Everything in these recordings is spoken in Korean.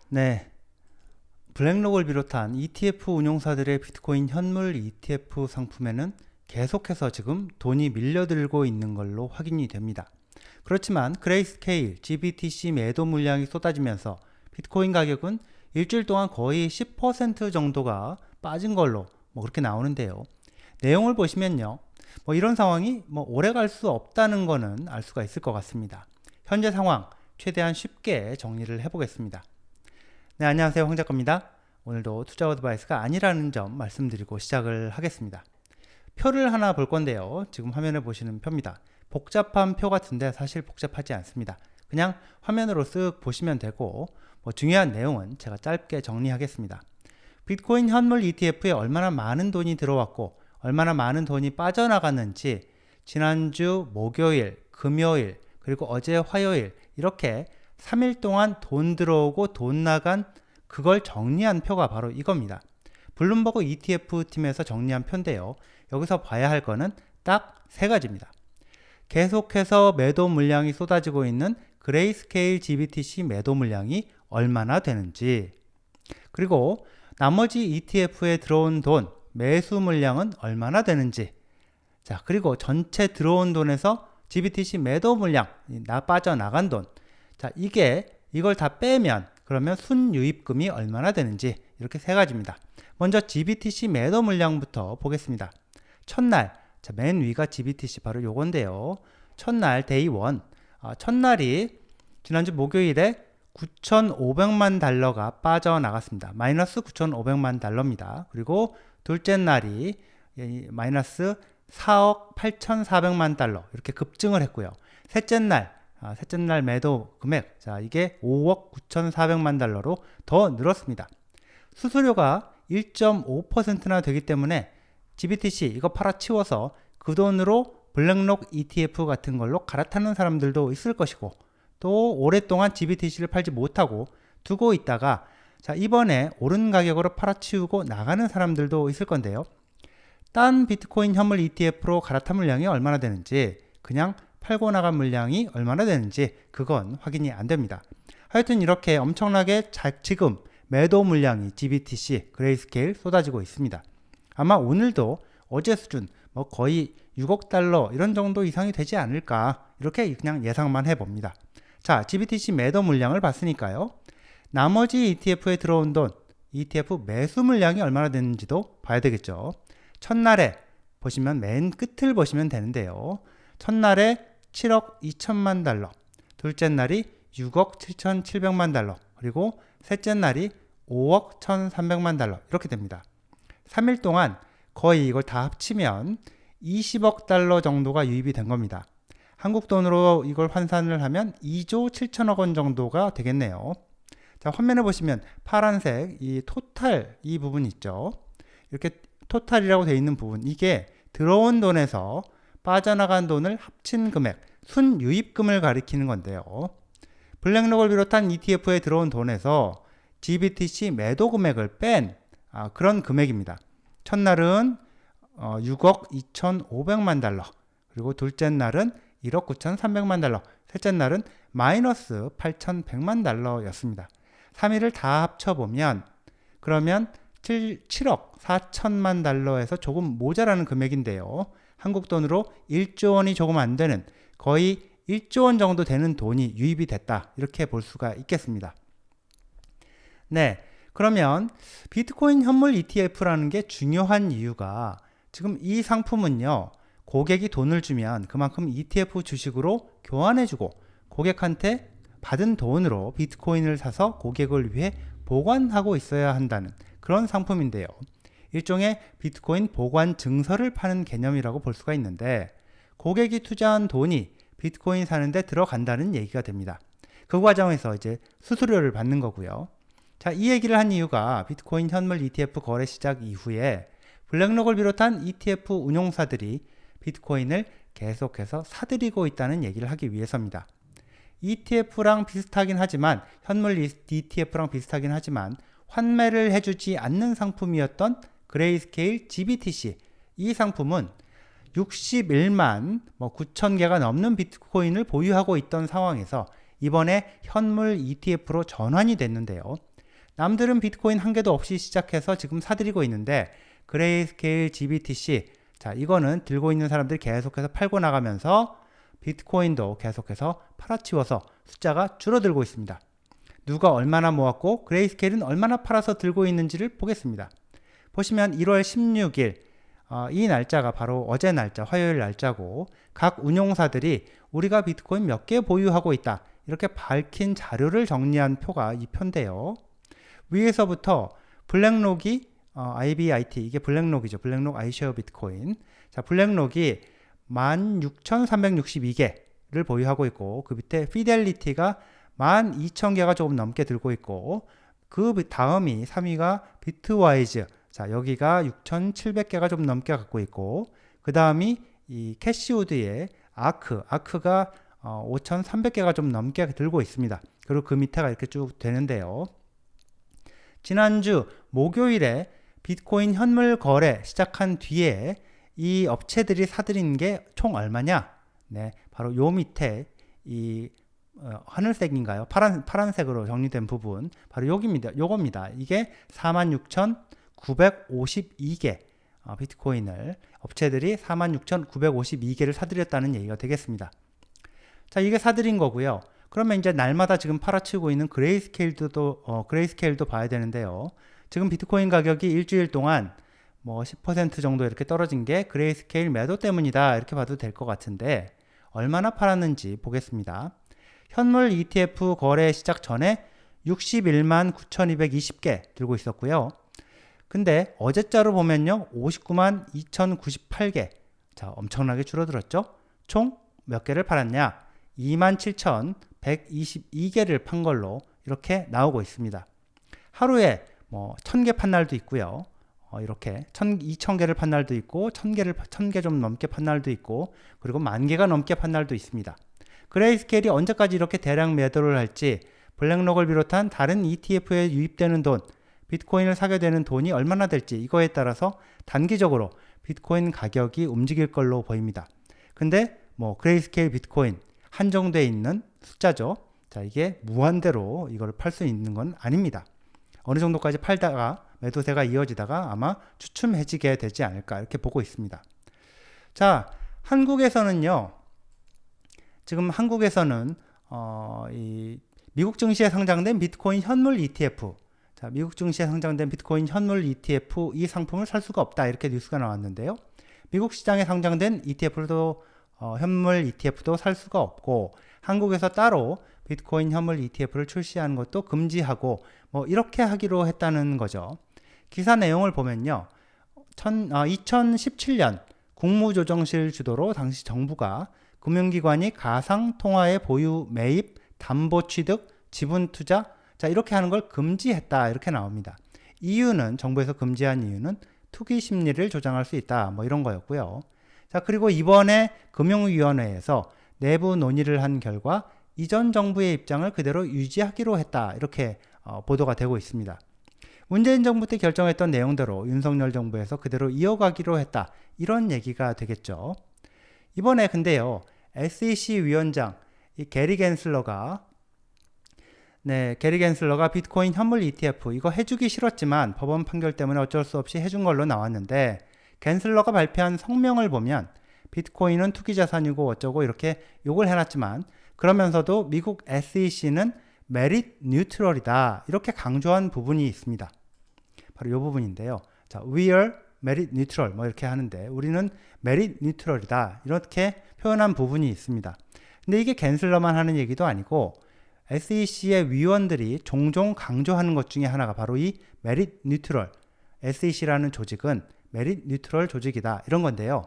네, 블랙록을 비롯한 ETF 운용사들의 비트코인 현물 ETF 상품에는 계속해서 지금 돈이 밀려들고 있는 걸로 확인이 됩니다. 그렇지만 그레이스케일, GBTC 매도 물량이 쏟아지면서 비트코인 가격은 일주일 동안 거의 10% 정도가 빠진 걸로 그렇게 나오는데요. 내용을 보시면요. 이런 상황이 오래 갈 수 없다는 거는 알 수가 있을 것 같습니다. 현재 상황 최대한 쉽게 정리를 해보겠습니다. 네, 안녕하세요. 황 작가입니다. 오늘도 투자 어드바이스가 아니라는 점 말씀드리고 시작을 하겠습니다. 표를 하나 볼 건데요. 지금 화면에 보시는 표입니다. 복잡한 표 같은데 사실 복잡하지 않습니다. 그냥 화면으로 쓱 보시면 되고 중요한 내용은 제가 짧게 정리하겠습니다. 비트코인 현물 ETF에 얼마나 많은 돈이 들어왔고 얼마나 많은 돈이 빠져나갔는지 지난주 목요일, 금요일, 그리고 어제 화요일 이렇게 3일 동안 돈 들어오고 돈 나간 그걸 정리한 표가 바로 이겁니다. 블룸버그 ETF 팀에서 정리한 표인데요. 여기서 봐야 할 거는 딱 세 가지입니다. 계속해서 매도 물량이 쏟아지고 있는 그레이스케일 GBTC 매도 물량이 얼마나 되는지, 그리고 나머지 ETF에 들어온 돈 매수 물량은 얼마나 되는지, 자, 그리고 전체 들어온 돈에서 GBTC 매도 물량, 빠져나간 돈, 자, 이걸 다 빼면 그러면 순유입금이 얼마나 되는지, 이렇게 세 가지입니다. 먼저 GBTC 매도 물량부터 보겠습니다. 첫날, 자, 맨 위가 GBTC 바로 요건데요. 첫날 데이 1, 첫날이 지난주 목요일에 9,500만 달러가 빠져나갔습니다. 마이너스 9,500만 달러입니다. 그리고 둘째 날이 마이너스 4억 8,400만 달러 이렇게 급증을 했고요. 셋째 날 매도 금액, 자, 이게 5억 9,400만 달러로 더 늘었습니다. 수수료가 1.5%나 되기 때문에 GBTC 이거 팔아치워서 그 돈으로 블랙록 ETF 같은 걸로 갈아타는 사람들도 있을 것이고, 또 오랫동안 GBTC를 팔지 못하고 두고 있다가 자, 이번에 오른 가격으로 팔아치우고 나가는 사람들도 있을 건데요. 딴 비트코인 현물 ETF로 갈아탄 물량이 얼마나 되는지, 그냥 팔고 나간 물량이 얼마나 되는지 그건 확인이 안 됩니다. 하여튼 이렇게 엄청나게 지금 매도 물량이 GBTC, 그레이스케일 쏟아지고 있습니다. 아마 오늘도 어제 수준 거의 6억 달러 이런 정도 이상이 되지 않을까, 이렇게 그냥 예상만 해봅니다. 자, GBTC 매도 물량을 봤으니까요. 나머지 ETF에 들어온 돈, ETF 매수 물량이 얼마나 되는지도 봐야 되겠죠. 첫날에 보시면 맨 끝을 보시면 되는데요. 첫날에 7억 2천만 달러, 둘째 날이 6억 7,700만 달러, 그리고 셋째 날이 5억 1,300만 달러 이렇게 됩니다. 3일 동안 거의 이걸 다 합치면 20억 달러 정도가 유입이 된 겁니다. 한국 돈으로 이걸 환산을 하면 2조 7천억 원 정도가 되겠네요. 자, 화면에 보시면 파란색 이 토탈 이 부분 있죠. 이렇게 토탈이라고 되어 있는 부분, 이게 들어온 돈에서 빠져나간 돈을 합친 금액, 순유입금을 가리키는 건데요. 블랙록을 비롯한 ETF에 들어온 돈에서 GBTC 매도 금액을 뺀 그런 금액입니다. 첫날은 6억 2,500만 달러, 그리고 둘째 날은 1억 9,300만 달러, 셋째 날은 마이너스 8,100만 달러였습니다. 3일을 다 합쳐보면 그러면 7억 4천만 달러에서 조금 모자라는 금액인데요. 한국 돈으로 1조 원이 조금 안 되는, 거의 1조 원 정도 되는 돈이 유입이 됐다, 이렇게 볼 수가 있겠습니다. 네, 그러면 비트코인 현물 ETF라는 게 중요한 이유가, 지금 이 상품은요, 고객이 돈을 주면 그만큼 ETF 주식으로 교환해주고 고객한테 받은 돈으로 비트코인을 사서 고객을 위해 보관하고 있어야 한다는 그런 상품인데요. 일종의 비트코인 보관 증서를 파는 개념이라고 볼 수가 있는데, 고객이 투자한 돈이 비트코인 사는데 들어간다는 얘기가 됩니다. 그 과정에서 이제 수수료를 받는 거고요. 자, 이 얘기를 한 이유가 비트코인 현물 ETF 거래 시작 이후에 블랙록을 비롯한 ETF 운용사들이 비트코인을 계속해서 사들이고 있다는 얘기를 하기 위해서입니다. ETF랑 비슷하긴 하지만, 현물 ETF랑 비슷하긴 하지만 환매를 해주지 않는 상품이었던 그레이스케일 GBTC, 이 상품은 61만 9천 개가 넘는 비트코인을 보유하고 있던 상황에서 이번에 현물 ETF로 전환이 됐는데요. 남들은 비트코인 한 개도 없이 시작해서 지금 사들이고 있는데 그레이스케일 GBTC, 자, 이거는 들고 있는 사람들이 계속해서 팔고 나가면서 비트코인도 계속해서 팔아치워서 숫자가 줄어들고 있습니다. 누가 얼마나 모았고 그레이스케일은 얼마나 팔아서 들고 있는지를 보겠습니다. 보시면 1월 16일 이 날짜가 바로 어제 날짜, 화요일 날짜고 각 운용사들이 우리가 비트코인 몇 개 보유하고 있다 이렇게 밝힌 자료를 정리한 표가 이 표인데요. 위에서부터 블랙록이 IBIT, 이게 블랙록이죠. 블랙록 iShare 비트코인. 자, 블랙록이 16,362개를 보유하고 있고 그 밑에 피델리티가 12,000개가 조금 넘게 들고 있고 그 다음이 3위가 비트와이즈, 자, 여기가 6,700개가 좀 넘게 갖고 있고 그 다음이 이 캐시우드의 아크가 5,300개가 좀 넘게 들고 있습니다. 그리고 그 밑에가 이렇게 쭉 되는데요. 지난주 목요일에 비트코인 현물 거래 시작한 뒤에 이 업체들이 사들인 게 총 얼마냐? 네, 바로 요 밑에 이 하늘색인가요? 파란색으로 정리된 부분 바로 요겁니다. 이게 46,952개 비트코인을 업체들이 46,952개를 사들였다는 얘기가 되겠습니다. 자, 이게 사들인 거고요. 그러면 이제 날마다 지금 팔아치우고 있는 그레이스케일도 봐야 되는데요. 지금 비트코인 가격이 일주일 동안 뭐 10% 정도 이렇게 떨어진 게 그레이스케일 매도 때문이다 이렇게 봐도 될 것 같은데 얼마나 팔았는지 보겠습니다. 현물 ETF 거래 시작 전에 61만 9,220개 들고 있었고요. 근데 어제자로 보면요 59만 2,098개, 자, 엄청나게 줄어들었죠. 총 몇 개를 팔았냐? 27,122개를 판 걸로 이렇게 나오고 있습니다. 하루에 뭐 1,000개 판 날도 있고요. 이렇게 2,000개를 판 날도 있고 1,000개 좀 넘게 판 날도 있고 그리고 10,000개가 넘게 판 날도 있습니다. 그레이스케일이 언제까지 이렇게 대량 매도를 할지, 블랙록을 비롯한 다른 ETF에 유입되는 돈, 비트코인을 사게 되는 돈이 얼마나 될지 이거에 따라서 단기적으로 비트코인 가격이 움직일 걸로 보입니다. 근데 뭐 그레이스케일 비트코인 한정되어 있는 숫자죠. 자, 이게 무한대로 이걸 팔 수 있는 건 아닙니다. 어느 정도까지 팔다가 매도세가 이어지다가 아마 주춤해지게 되지 않을까 이렇게 보고 있습니다. 자, 한국에서는요. 지금 한국에서는 이 미국 증시에 상장된 비트코인 현물 ETF, 자, 미국 증시에 상장된 비트코인 현물 ETF 이 상품을 살 수가 없다 이렇게 뉴스가 나왔는데요. 미국 시장에 상장된 ETF도 현물 ETF도 살 수가 없고 한국에서 따로 비트코인 현물 ETF를 출시하는 것도 금지하고 뭐 이렇게 하기로 했다는 거죠. 기사 내용을 보면요. 2017년 국무조정실 주도로 당시 정부가 금융기관이 가상통화의 보유, 매입, 담보 취득, 지분 투자, 자, 이렇게 하는 걸 금지했다 이렇게 나옵니다. 이유는, 정부에서 금지한 이유는 투기 심리를 조장할 수 있다 뭐 이런 거였고요. 자, 그리고 이번에 금융위원회에서 내부 논의를 한 결과 이전 정부의 입장을 그대로 유지하기로 했다 이렇게 보도가 되고 있습니다. 문재인 정부 때 결정했던 내용대로 윤석열 정부에서 그대로 이어가기로 했다 이런 얘기가 되겠죠. 이번에 근데요 SEC 위원장 게리 갠슬러가 비트코인 현물 ETF 이거 해주기 싫었지만 법원 판결 때문에 어쩔 수 없이 해준 걸로 나왔는데 갠슬러가 발표한 성명을 보면 비트코인은 투기 자산이고 어쩌고 이렇게 욕을 해놨지만 그러면서도 미국 SEC는 메릿 뉴트럴이다 이렇게 강조한 부분이 있습니다. 바로 이 부분인데요. 자, we are merit neutral 뭐 이렇게 하는데 우리는 메릿 뉴트럴이다 이렇게 표현한 부분이 있습니다. 근데 이게 갠슬러만 하는 얘기도 아니고 SEC의 위원들이 종종 강조하는 것 중에 하나가 바로 이 메릿 뉴트럴, SEC라는 조직은 메릿 뉴트럴 조직이다 이런 건데요.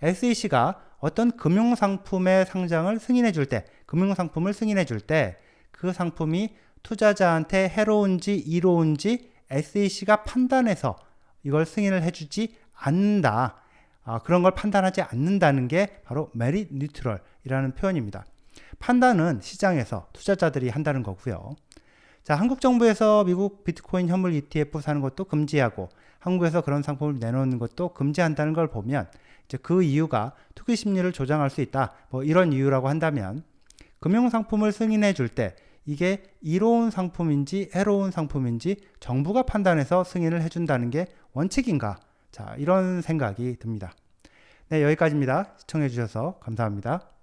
SEC가 어떤 금융상품의 상장을 승인해 줄 때, 금융상품을 승인해 줄 때 그 상품이 투자자한테 해로운지 이로운지 SEC가 판단해서 이걸 승인을 해주지 않는다. 그런 걸 판단하지 않는다는 게 바로 메릿 뉴트럴이라는 표현입니다. 판단은 시장에서 투자자들이 한다는 거고요. 자, 한국 정부에서 미국 비트코인 현물 ETF 사는 것도 금지하고 한국에서 그런 상품을 내놓는 것도 금지한다는 걸 보면 이제 그 이유가 투기 심리를 조장할 수 있다. 뭐 이런 이유라고 한다면 금융상품을 승인해 줄 때 이게 이로운 상품인지 해로운 상품인지 정부가 판단해서 승인을 해준다는 게 원칙인가? 자, 이런 생각이 듭니다. 네, 여기까지입니다. 시청해주셔서 감사합니다.